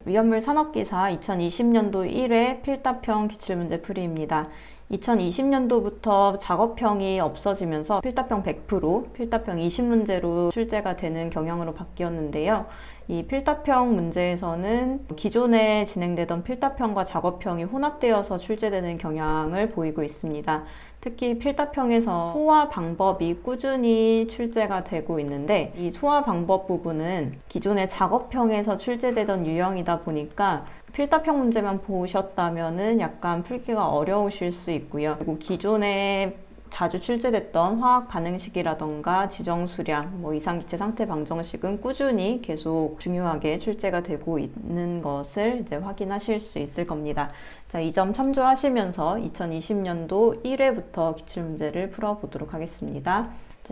위험물 산업기사 2020년도 1회 필답형 기출문제 풀이입니다. 2020년도부터 작업형이 없어지면서 필답형 100%, 필답형 20문제로 출제가 되는 경향으로 바뀌었는데요. 이 필답형 문제에서는 기존에 진행되던 필답형과 작업형이 혼합되어서 출제되는 경향을 보이고 있습니다. 특히 필답형에서 소화 방법이 꾸준히 출제가 되고 있는데, 이 소화 방법 부분은 기존의 작업형에서 출제되던 유형이다 보니까 필답형 문제만 보셨다면은 약간 풀기가 어려우실 수 있고요. 그리고 기존에 자주 출제됐던 화학 반응식이라던가 지정수량, 이상기체 상태 방정식은 꾸준히 계속 중요하게 출제가 되고 있는 것을 이제 확인하실 수 있을 겁니다. 자, 이 점 참조하시면서 2020년도 1회부터 기출문제를 풀어보도록 하겠습니다.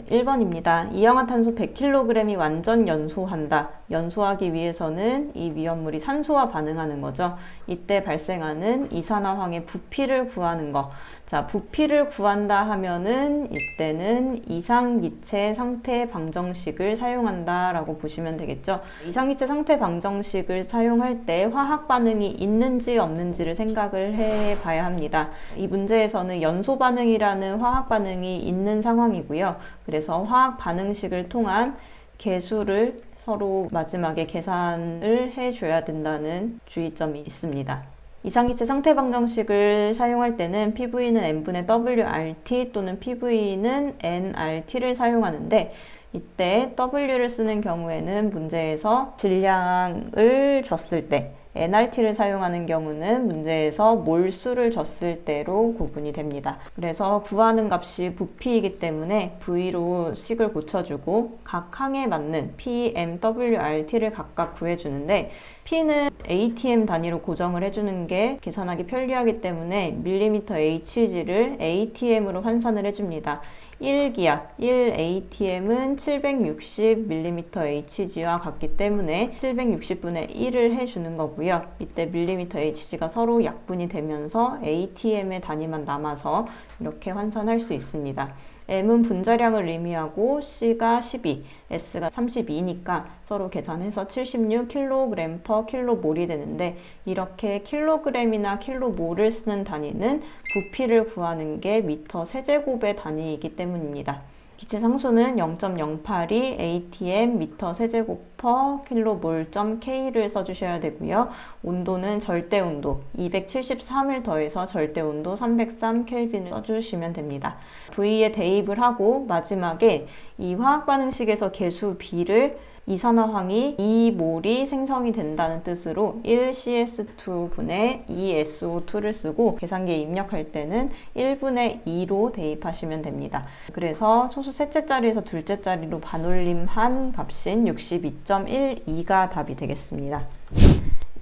1번입니다. 이氧화탄소 100kg이 완전 연소한다. 연소하기 위해서는 이 위험물이 산소와 반응하는 거죠. 이때 발생하는 이산화황의 부피를 구하는 거. 자, 부피를 구한다 하면은 이때는 이상기체 상태 방정식을 사용한다 라고 보시면 되겠죠. 이상기체 상태 방정식을 사용할 때 화학 반응이 있는지 없는지를 생각을 해 봐야 합니다. 이 문제에서는 연소 반응이라는 화학 반응이 있는 상황이고요. 그래서 화학 반응식을 통한 계수를 서로 마지막에 계산을 해줘야 된다는 주의점이 있습니다. 이상기체 상태 방정식을 사용할 때는 PV는 N분의 WRT 또는 PV는 nRT를 사용하는데, 이때 W를 쓰는 경우에는 문제에서 질량을 줬을 때, nRT를 사용하는 경우는 문제에서 몰수를 줬을 때로 구분이 됩니다. 그래서 구하는 값이 부피이기 때문에 V로 식을 고쳐주고 각 항에 맞는 PMWRT를 각각 구해주는데, P는 ATM 단위로 고정을 해주는 게 계산하기 편리하기 때문에 mmHg를 ATM으로 환산을 해줍니다. 1기압, 1ATM은 760mmHg와 같기 때문에 760분의 1을 해주는 거고요. 이때 mmHg가 서로 약분이 되면서 ATM의 단위만 남아서 이렇게 환산할 수 있습니다. M은 분자량을 의미하고 C가 12, S가 32니까 서로 계산해서 76kg/kmol이 되는데, 이렇게 킬로그램이나 킬로몰을 쓰는 단위는 부피를 구하는 게 미터 세제곱의 단위이기 때문입니다. 기체 상수는 0.082 atm 미터 세제곱 per kmol.k를 써주셔야 되고요. 온도는 절대 온도 273을 더해서 절대 온도 303 켈빈을 써주시면 됩니다. V에 대입을 하고 마지막에 이 화학 반응식에서 계수 B를 이산화황이 2몰이 생성이 된다는 뜻으로 1CS2분의 2SO2를 쓰고 계산기에 입력할 때는 1분의 2로 대입하시면 됩니다. 그래서 소수 셋째 자리에서 둘째 자리로 반올림한 값인 62.12가 답이 되겠습니다.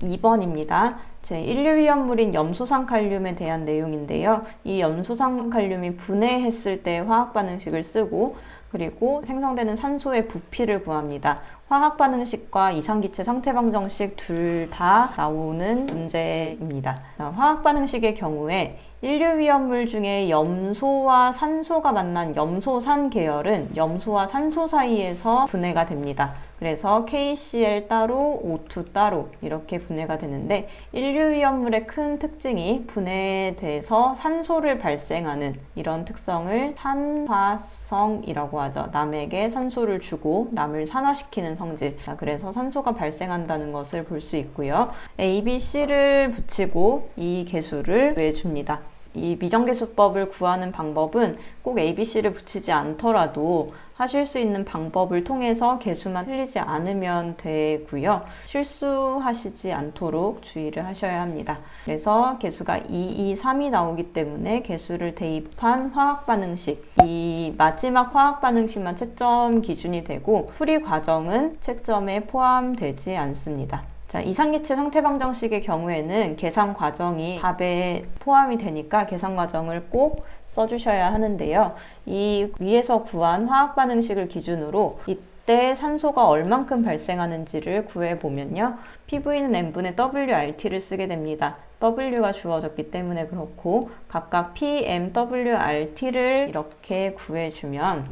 2번입니다. 제1류위험물인 염소산칼륨에 대한 내용인데요. 이 염소산칼륨이 분해했을 때 화학 반응식을 쓰고, 그리고 생성되는 산소의 부피를 구합니다. 화학 반응식과 이상기체 상태 방정식 둘 다 나오는 문제입니다. 자, 화학 반응식의 경우에 인류위험물 중에 염소와 산소가 만난 염소산 계열은 염소와 산소 사이에서 분해가 됩니다. 그래서 KCl 따로, O2 따로 이렇게 분해가 되는데, 인류위험물의 큰 특징이 분해돼서 산소를 발생하는 이런 특성을 산화성이라고 하죠. 남에게 산소를 주고 남을 산화시키는 성질. 자, 그래서 산소가 발생한다는 것을 볼 수 있고요. A, B, C를 붙이고 이 계수를 구해줍니다. 이 미정계수법을 구하는 방법은 꼭 ABC를 붙이지 않더라도 하실 수 있는 방법을 통해서 계수만 틀리지 않으면 되고요. 실수하시지 않도록 주의를 하셔야 합니다. 그래서 계수가 2, 2, 3이 나오기 때문에 계수를 대입한 화학 반응식, 이 마지막 화학 반응식만 채점 기준이 되고 풀이 과정은 채점에 포함되지 않습니다. 자, 이상기체 상태 방정식의 경우에는 계산 과정이 답에 포함이 되니까 계산 과정을 꼭 써주셔야 하는데요. 이 위에서 구한 화학 반응식을 기준으로 이때 산소가 얼만큼 발생하는지를 구해보면요. PV는 N분의 WRT를 쓰게 됩니다. W가 주어졌기 때문에 그렇고, 각각 PMWRT를 이렇게 구해주면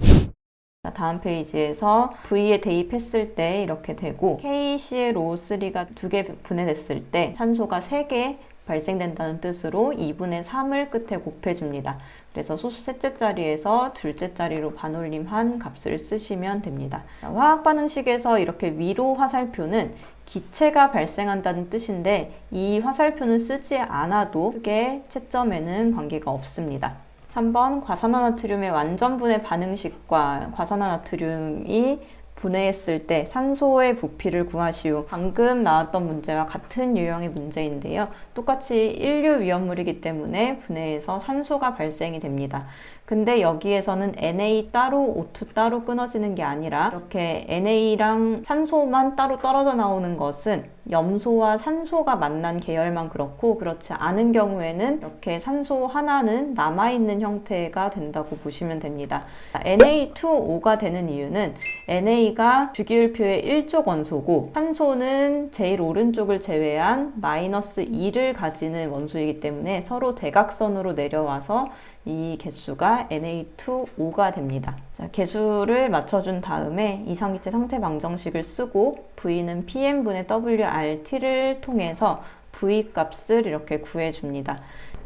다음 페이지에서 V에 대입했을 때 이렇게 되고 KClO3가 2개 분해됐을 때 산소가 3개 발생된다는 뜻으로 2분의 3을 끝에 곱해줍니다. 그래서 소수 셋째 자리에서 둘째 자리로 반올림한 값을 쓰시면 됩니다. 화학 반응식에서 이렇게 위로 화살표는 기체가 발생한다는 뜻인데 이 화살표는 쓰지 않아도 크게 채점에는 관계가 없습니다. 3번 과산화나트륨의 완전 분해 반응식과 과산화나트륨이 분해했을 때 산소의 부피를 구하시오. 방금 나왔던 문제와 같은 유형의 문제인데요. 똑같이 인류 위험물이기 때문에 분해해서 산소가 발생이 됩니다. 근데 여기에서는 Na 따로 O2 따로 끊어지는 게 아니라 이렇게 Na랑 산소만 따로 떨어져 나오는 것은 염소와 산소가 만난 계열만 그렇고 그렇지 않은 경우에는 이렇게 산소 하나는 남아있는 형태가 된다고 보시면 됩니다. Na2O가 되는 이유는 Na가 주기율표의 1족 원소고 산소는 제일 오른쪽을 제외한 마이너스 2를 가지는 원소이기 때문에 서로 대각선으로 내려와서 이 개수가 Na2O 됩니다. 자, 개수를 맞춰준 다음에 이상기체 상태 방정식을 쓰고 V는 Pm분의 WRT를 통해서 V 값을 이렇게 구해줍니다.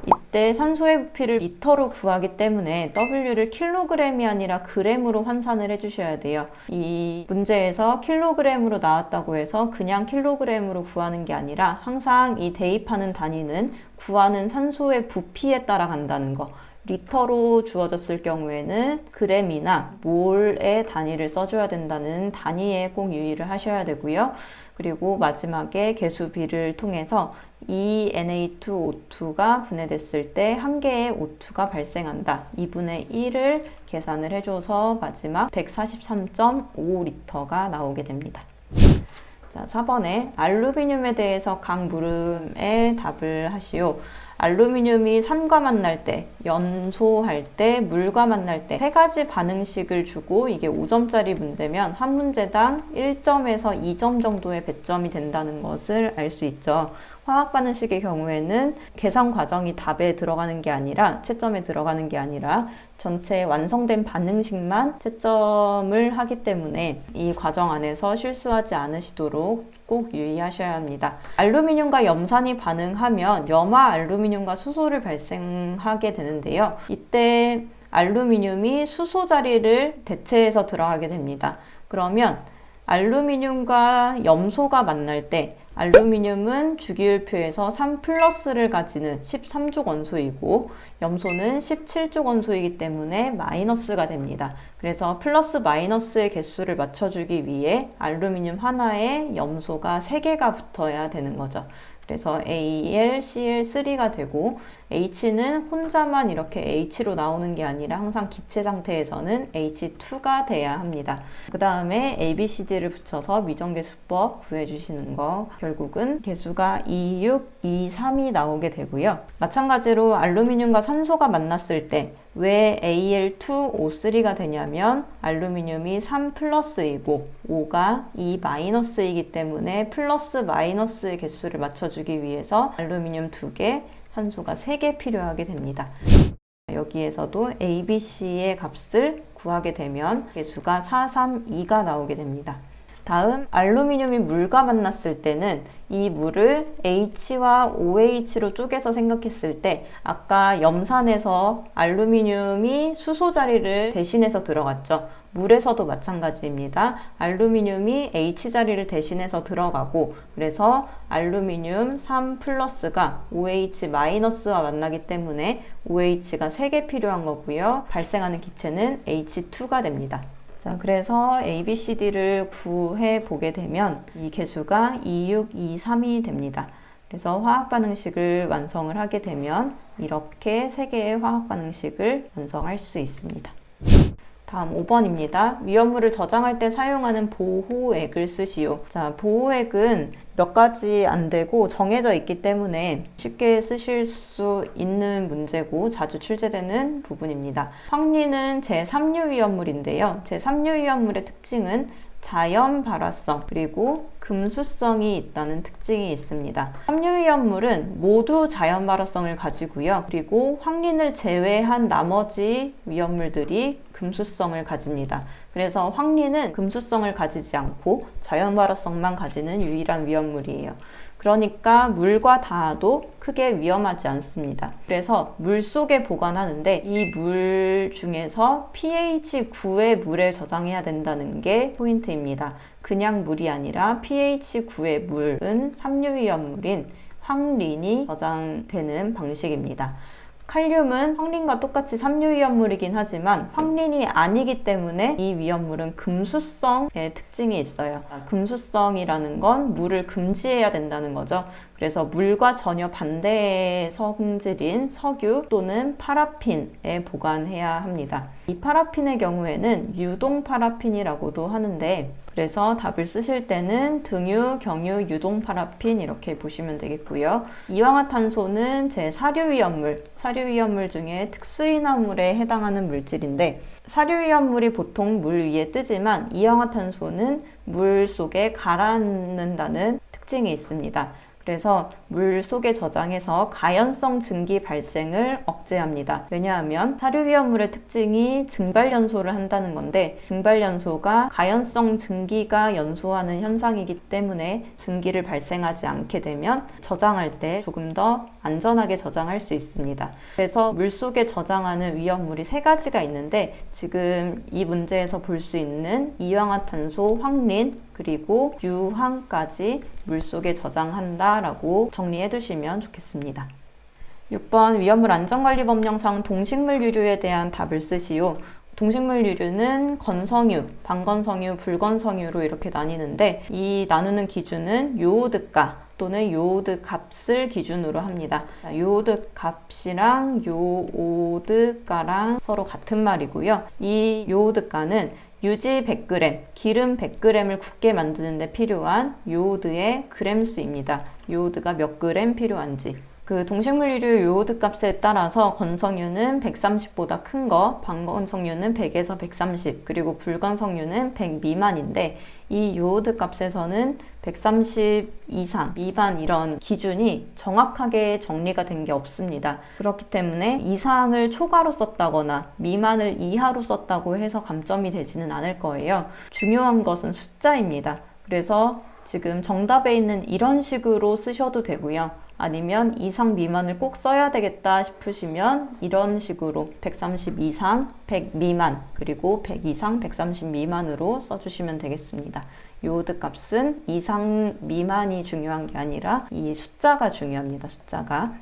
이때 산소의 부피를 리터로 구하기 때문에 W를 킬로그램이 아니라 그램으로 환산을 해주셔야 돼요. 이 문제에서 킬로그램으로 나왔다고 해서 그냥 킬로그램으로 구하는 게 아니라 항상 이 대입하는 단위는 구하는 산소의 부피에 따라 간다는 거. 리터로 주어졌을 경우에는 그램이나 몰의 단위를 써줘야 된다는 단위에 꼭 유의를 하셔야 되고요. 그리고 마지막에 개수비를 통해서 이 Na2O2가 분해됐을 때 한 개의 O2가 발생한다. 2분의 1을 계산을 해줘서 마지막 143.5리터가 나오게 됩니다. 자, 4번에 알루미늄에 대해서 각 물음에 답을 하시오. 알루미늄이 산과 만날 때, 연소할 때, 물과 만날 때 세 가지 반응식을 주고 이게 5점짜리 문제면 한 문제당 1점에서 2점 정도의 배점이 된다는 것을 알 수 있죠. 화학 반응식의 경우에는 계산 과정이 답에 들어가는 게 아니라 채점에 들어가는 게 아니라 전체 완성된 반응식만 채점을 하기 때문에 이 과정 안에서 실수하지 않으시도록 꼭 유의하셔야 합니다. 알루미늄과 염산이 반응하면 염화 알루미늄과 수소를 발생하게 되는데요. 이때 알루미늄이 수소 자리를 대체해서 들어가게 됩니다. 그러면 알루미늄과 염소가 만날 때 알루미늄은 주기율표에서 3+를 가지는 13족 원소이고 염소는 17족 원소이기 때문에 마이너스가 됩니다. 그래서 플러스 마이너스의 개수를 맞춰주기 위해 알루미늄 하나에 염소가 3개가 붙어야 되는 거죠. 그래서 AlCl3가 되고 H는 혼자만 이렇게 H로 나오는 게 아니라 항상 기체 상태에서는 H2가 돼야 합니다. 그 다음에 ABCD를 붙여서 미정계수법 구해주시는 거 결국은 개수가 2, 6, 2, 3이 나오게 되고요. 마찬가지로 알루미늄과 산소가 만났을 때 왜 Al2O3가 되냐면 알루미늄이 3+이고 O가 2-이기 때문에 플러스 마이너스의 개수를 맞춰주기 위해서 알루미늄 2개, 산소가 3개 필요하게 됩니다. 여기에서도 ABC의 값을 구하게 되면 개수가 4, 3, 2가 나오게 됩니다. 다음 알루미늄이 물과 만났을 때는 이 물을 H와 OH로 쪼개서 생각했을 때 아까 염산에서 알루미늄이 수소 자리를 대신해서 들어갔죠. 물에서도 마찬가지입니다. 알루미늄이 H 자리를 대신해서 들어가고 그래서 알루미늄 3+가 OH-와 만나기 때문에 OH가 3개 필요한 거고요. 발생하는 기체는 H2가 됩니다. 자, 그래서 ABCD를 구해 보게 되면 이 개수가 2, 6, 2, 3이 됩니다. 그래서 화학 반응식을 완성을 하게 되면 이렇게 3개의 화학 반응식을 완성할 수 있습니다. 다음 5번입니다. 위험물을 저장할 때 사용하는 보호액을 쓰시오. 자, 보호액은 몇 가지 안 되고 정해져 있기 때문에 쉽게 쓰실 수 있는 문제고 자주 출제되는 부분입니다. 황리는 제3류 위험물인데요. 제3류 위험물의 특징은 자연 발화성 그리고 금수성이 있다는 특징이 있습니다. 함유위험물은 모두 자연 발화성을 가지고요. 그리고 황린을 제외한 나머지 위험물들이 금수성을 가집니다. 그래서 황린은 금수성을 가지지 않고 자연 발화성만 가지는 유일한 위험물이에요. 그러니까 물과 닿아도 크게 위험하지 않습니다. 그래서 물 속에 보관하는데 이 물 중에서 pH 9의 물에 저장해야 된다는 게 포인트입니다. 그냥 물이 아니라 pH 9의 물은 삼류위험물인 황린이 저장되는 방식입니다. 칼륨은 황린과 똑같이 삼류위험물이긴 하지만 황린이 아니기 때문에 이 위험물은 금수성의 특징이 있어요. 금수성이라는 건 물을 금지해야 된다는 거죠. 그래서 물과 전혀 반대의 성질인 석유 또는 파라핀에 보관해야 합니다. 이 파라핀의 경우에는 유동 파라핀이라고도 하는데 그래서 답을 쓰실 때는 등유, 경유, 유동 파라핀 이렇게 보시면 되겠고요. 이황화탄소는 제 사료위험물 중에 특수인화물에 해당하는 물질인데 사료위험물이 보통 물 위에 뜨지만 이황화탄소는 물 속에 가라앉는다는 특징이 있습니다. 그래서 물 속에 저장해서 가연성 증기 발생을 억제합니다. 왜냐하면 사료위험물의 특징이 증발연소를 한다는 건데 증발연소가 가연성 증기가 연소하는 현상이기 때문에 증기를 발생하지 않게 되면 저장할 때 조금 더 안전하게 저장할 수 있습니다. 그래서 물 속에 저장하는 위험물이 3가지가 있는데 지금 이 문제에서 볼 수 있는 이황화탄소, 황린, 그리고 유황까지 물속에 저장한다라고 정리해 두시면 좋겠습니다. 6번 위험물 안전관리법령상 동식물 유류에 대한 답을 쓰시오. 동식물 유류는 건성유, 반건성유, 불건성유로 이렇게 나뉘는데 이 나누는 기준은 요오드가 또는 요오드 값을 기준으로 합니다. 요오드 값이랑 요오드가랑 서로 같은 말이고요. 이 요오드가는 유지 100g, 기름 100g을 굳게 만드는 데 필요한 요오드의 그램수입니다. 요오드가 몇 그램 필요한지. 그 동식물 유류 요오드 값에 따라서 건성유는 130보다 큰 거, 반건성유는 100에서 130, 그리고 불건성유는 100 미만인데 이 요오드 값에서는 130 이상, 미만 이런 기준이 정확하게 정리가 된 게 없습니다. 그렇기 때문에 이상을 초과로 썼다거나 미만을 이하로 썼다고 해서 감점이 되지는 않을 거예요. 중요한 것은 숫자입니다. 그래서 지금 정답에 있는 이런 식으로 쓰셔도 되고요. 아니면 이상 미만을 꼭 써야 되겠다 싶으시면 이런 식으로 130 이상, 100 미만, 그리고 100 이상, 130 미만으로 써주시면 되겠습니다. 요오드 값은 이상 미만이 중요한 게 아니라 이 숫자가 중요합니다. 숫자가.